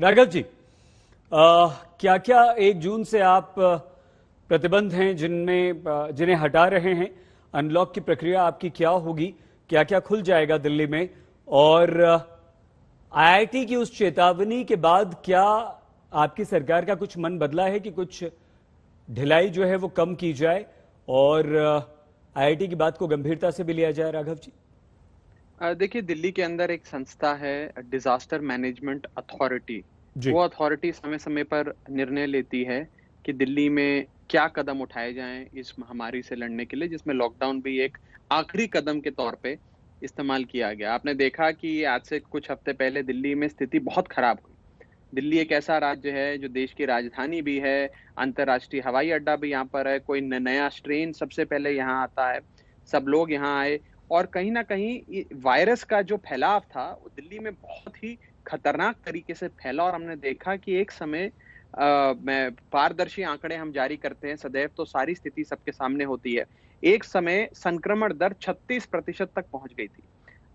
राघव जी, क्या क्या 1 जून से आप प्रतिबंध हैं जिन्हें हटा रहे हैं? अनलॉक की प्रक्रिया आपकी क्या होगी? क्या क्या खुल जाएगा दिल्ली में? और आईआईटी की उस चेतावनी के बाद क्या आपकी सरकार का कुछ मन बदला है कि कुछ ढिलाई जो है वो कम की जाए और आईआईटी की बात को गंभीरता से भी लिया जाए? राघव जी, देखिए, दिल्ली के अंदर एक संस्था है, डिजास्टर मैनेजमेंट अथॉरिटी। जी। वो अथॉरिटी समय समय पर निर्णय लेती है कि दिल्ली में क्या कदम उठाए जाएं इस महामारी से लड़ने के लिए, जिसमें लॉकडाउन भी एक आखिरी कदम के तौर पे इस्तेमाल किया गया। आपने देखा कि आज से कुछ हफ्ते पहले दिल्ली में स्थिति बहुत खराब हुई। दिल्ली एक ऐसा राज्य है जो देश की राजधानी भी है, अंतर्राष्ट्रीय हवाई अड्डा भी यहाँ पर है, कोई नया स्ट्रेन सबसे पहले यहाँ आता है, सब लोग यहाँ आए और कहीं ना कहीं वायरस का जो फैलाव था वो दिल्ली में बहुत ही खतरनाक तरीके से फैला। और हमने देखा कि एक समय मैं पारदर्शी आंकड़े हम जारी करते हैं सदैव, तो सारी स्थिति सबके सामने होती है। एक समय संक्रमण दर 36% तक पहुंच गई थी।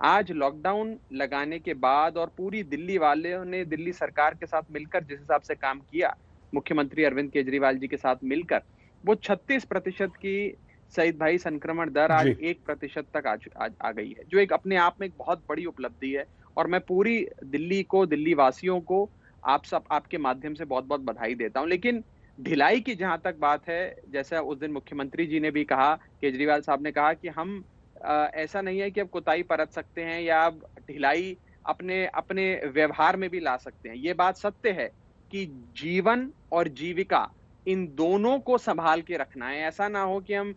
आज लॉकडाउन लगाने के बाद और पूरी दिल्ली वालों ने दिल्ली सरकार के साथ मिलकर जिस हिसाब से काम किया, मुख्यमंत्री अरविंद केजरीवाल जी के साथ मिलकर, वो 36% की सईद भाई संक्रमण दर आज जी। 1% तक आज आ गई है, जो एक अपने आप में एक बहुत बड़ी उपलब्धि है। और मैं पूरी दिल्ली को, दिल्ली वासियों को, आप सब आपके माध्यम से बहुत बहुत बधाई देता हूं। लेकिन ढिलाई की जहां तक बात है, जैसा उस दिन मुख्यमंत्री जी ने भी कहा, केजरीवाल साहब ने कहा कि हम ऐसा नहीं है कि अब कोताही बरत सकते हैं या अब ढिलाई अपने अपने व्यवहार में भी ला सकते हैं। ये बात सत्य है कि जीवन और जीविका इन दोनों को संभाल के रखना है। ऐसा ना हो कि हम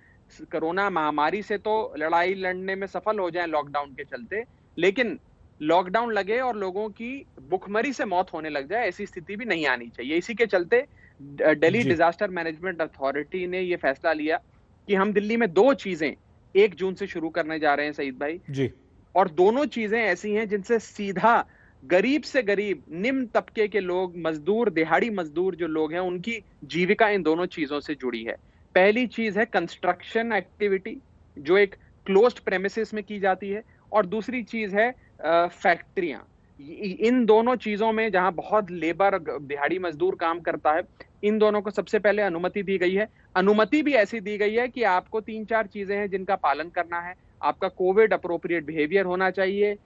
कोरोना महामारी से तो लड़ाई लड़ने में सफल हो जाएं लॉकडाउन के चलते, लेकिन लॉकडाउन लगे और लोगों की भुखमरी से मौत होने लग जाए, ऐसी स्थिति भी नहीं आनी चाहिए। इसी के चलते दिल्ली जी। डिजास्टर मैनेजमेंट अथॉरिटी ने यह फैसला लिया कि हम दिल्ली में 2 चीजें 1 जून से शुरू करने जा रहे हैं सईद भाई। जी। और दोनों चीजें ऐसी हैं जिनसे सीधा गरीब से गरीब निम्न तबके के लोग, मजदूर, दिहाड़ी मजदूर जो लोग हैं, उनकी जीविका इन दोनों चीजों से जुड़ी है। पहली चीज है कंस्ट्रक्शन एक्टिविटी, जो एक क्लोज्ड प्रेमिसेस में की जाती है, और दूसरी चीज है फैक्ट्रियां। इन दोनों चीजों में जहां बहुत लेबर, दिहाड़ी मजदूर काम करता है, इन दोनों को सबसे पहले अनुमति दी गई है। अनुमति भी ऐसी दी गई है कि आपको 3-4 चीजें हैं जिनका पालन करना है। आपका कोविड अप्रोप्रिएट बिहेवियर होना चाहिए,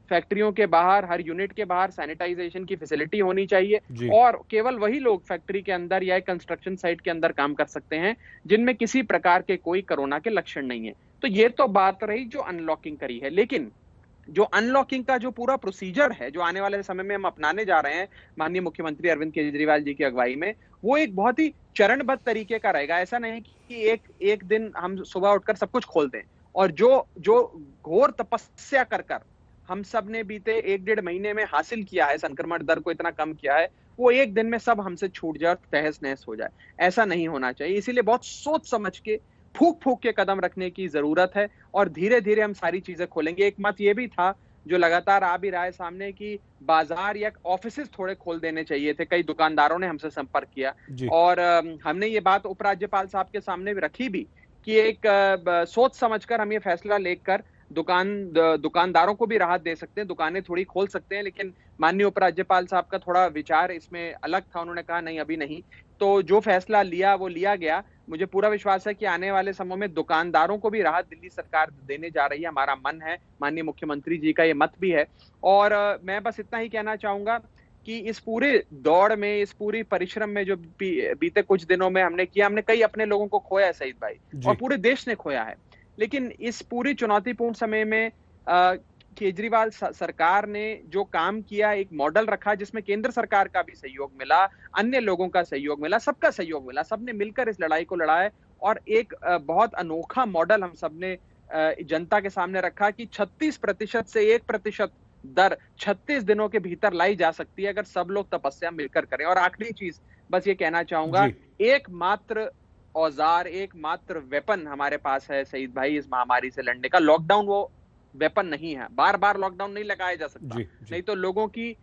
फैक्ट्रियों के बाहर, हर यूनिट के बाहर सैनिटाइजेशन की फैसिलिटी होनी चाहिए, जी। और केवल वही लोग फैक्ट्री के अंदर या कंस्ट्रक्शन साइट के अंदर काम कर सकते हैं जिनमें किसी प्रकार के कोई कोरोना के लक्षण नहीं है। तो ये तो बात रही जो अनलॉकिंग करी है, लेकिन जो अनलॉकिंग का जो पूरा प्रोसीजर है, जो आने वाले समय में हम अपनाने जा रहे हैं माननीय मुख्यमंत्री अरविंद केजरीवाल जी की अगुवाई में, वो एक बहुत ही चरणबद्ध तरीके का रहेगा। ऐसा नहीं कि एक एक दिन हम सुबह उठकर सब कुछ खोल दें, और जो जो घोर तपस्या कर कर हम सब ने बीते 1-1.5 महीने में हासिल किया है, संक्रमण दर को इतना कम किया है, वो एक दिन में सब हमसे छूट जाए, तहस नहस हो जाए। ऐसा नहीं होना चाहिए। इसीलिए बहुत सोच समझ के, फूक फूक के कदम रखने की जरूरत है, और धीरे धीरे हम सारी चीजें खोलेंगे। एक मत ये भी था जो लगातार आ भी रहा है सामने, कि बाजार या ऑफिसेज थोड़े खोल देने चाहिए थे। कई दुकानदारों ने हमसे संपर्क किया, जी। और हमने ये बात उपराज्यपाल साहब के सामने भी रखी भी, कि एक सोच समझकर हम ये फैसला लेकर दुकानदारों को भी राहत दे सकते हैं, दुकानें थोड़ी खोल सकते हैं। लेकिन माननीय उपराज्यपाल साहब का थोड़ा विचार इसमें अलग था, उन्होंने कहा नहीं, अभी नहीं। तो जो फैसला लिया वो लिया गया। मुझे पूरा विश्वास है कि आने वाले समय में दुकानदारों को भी राहत दिल्ली सरकार देने जा रही है, हमारा मन है, माननीय मुख्यमंत्री जी का ये मत भी है। और मैं बस इतना ही कहना चाहूंगा कि इस पूरे दौड़ में, इस पूरी परिश्रम में जो बीते कुछ दिनों में हमने किया, हमने कई अपने लोगों को खोया है सईद भाई, और जी। पूरे देश ने खोया है। लेकिन इस पूरी चुनौतीपूर्ण समय में केजरीवाल सरकार ने जो काम किया, एक मॉडल रखा जिसमें केंद्र सरकार का भी सहयोग मिला, अन्य लोगों का सहयोग मिला, सबका सहयोग मिला, सबने मिलकर इस लड़ाई को लड़ा है। और एक बहुत अनोखा मॉडल हम सबने जनता के सामने रखा कि 36% से 1% दर 36 दिनों के भीतर लाई जा सकती है, अगर सब लोग तपस्या मिलकर करें। और आखिरी चीज बस ये कहना चाहूंगा, जी। एकमात्र औजार, एकमात्र वेपन हमारे पास है सईद भाई इस महामारी से लड़ने का, लॉकडाउन वो वेपन नहीं है। बार बार लॉकडाउन नहीं लगाया जा सकता, जी। जी। नहीं तो लोगों की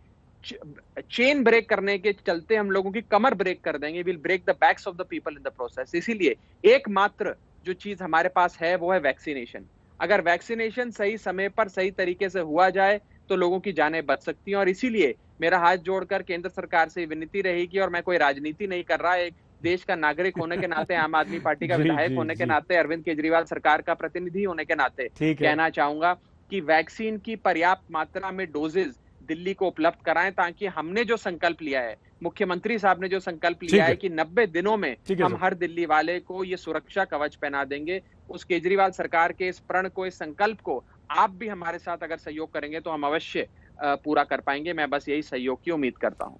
चेन ब्रेक करने के चलते हम लोगों की कमर ब्रेक कर देंगे, will break the backs of the people in the process. इसीलिए एकमात्र जो चीज हमारे पास है वो है वैक्सीनेशन। अगर वैक्सीनेशन सही समय पर, सही तरीके से हुआ जाए, तो लोगों की जानें बच सकती हैं। और इसीलिए मेरा हाथ जोड़कर केंद्र सरकार से विनती रहेगी, और मैं कोई राजनीति नहीं कर रहा, एक देश का नागरिक होने के नाते, आम आदमी पार्टी का जी विधायक जी होने के जी। नाते, अरविंद केजरीवाल सरकार का प्रतिनिधि होने के नाते ठीक है। कहना चाहूंगा कि वैक्सीन की पर्याप्त मात्रा में डोजेज दिल्ली को उपलब्ध कराएं, ताकि हमने जो संकल्प लिया है, मुख्यमंत्री साहब ने जो संकल्प लिया ठीक है है। कि 90 दिनों में ठीक है हम सर। हर दिल्ली वाले को ये सुरक्षा कवच पहना देंगे, उस केजरीवाल सरकार के इस प्रण को, इस संकल्प को आप भी हमारे साथ अगर सहयोग करेंगे तो हम अवश्य पूरा कर पाएंगे। मैं बस यही सहयोग की उम्मीद करता हूं।